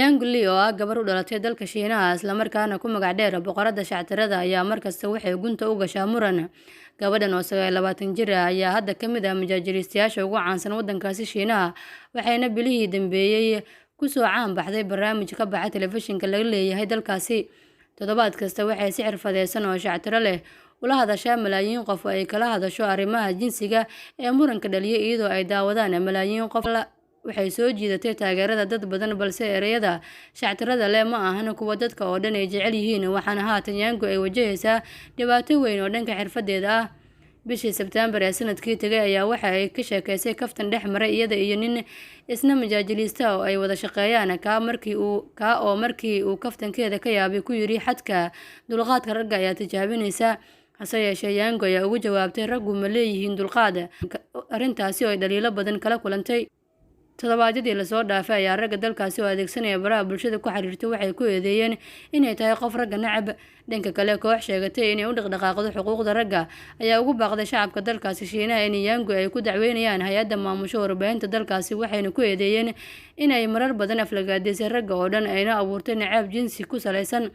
Yang Li oo ah gabar u dhalatay dalka Shiinaha isla markaana ku magac dheer boqoradda shactirada ayaa markasta waxay gunta u gashaa muran. Gabadhan oo 29 jir ah ayaa hadda ka mid ah majaajilistayaasha ugu caansan waddankaasi Shiinaha, waxayna bilihii dambeeyay ku soo caan baxday barnaamij ka baxa telefishinka laga leeyahay dalkaasi. Toddobaad kasta waxay si xirfadeysan oo shactiro leh ula hadashaa malaayiin qof oo ay kala hadasho arrimaha jinsiga ee muranka dhaliya iyadoo ay daawadaan malaayiin qof. Waxay soo jiidatay taageerada dad badan, balse ereyada shactirada leh ma ahan kuwa dadka oo dhan ay jecel yihiin, waxaana haatan Yang ay wajahaysaa dhibaato weyn oo dhanka xirfadeeda ah. Bishii Sebtembar ee sanadkii tagay ayaa waxa ay ka sheekaysay kaftan dhex maray iyada iyo nin isna majaajilista oo ay wada shaqeeyaan markii uu kaftankeeda ka yaabay ku yiri xadka dulqaadka ragga ayaa tijaabinaysa. Hase yeeshee Yang ayaa ugu jawaabtay raggu ma leeyihiin dulqaad, arrintaasi oo ay dhaliilo badan kala kulantay. Toddobaadyadii la soo dhaafay ayaa ragga dalkaasi oo adeegsanaya baraha bulshada ku xiriirtay waxay ku eedeeyeen inay tahay qof ragga nacab. Dhanka kale, koox sheegatay inay u dhaqdhaqaaqdo xuquuqda ragga ayaa ugu baaqday shacabka dalkaasi Shiinaha in Yang ay ku dacweynayaan hay'adda maamusha warbaahinta dalkaasi, waxayna ku eedeeyeen inay marar badan aflagaadeysay ragga oo dhan ayna abuurtay nacayb jinsi ku saleysan.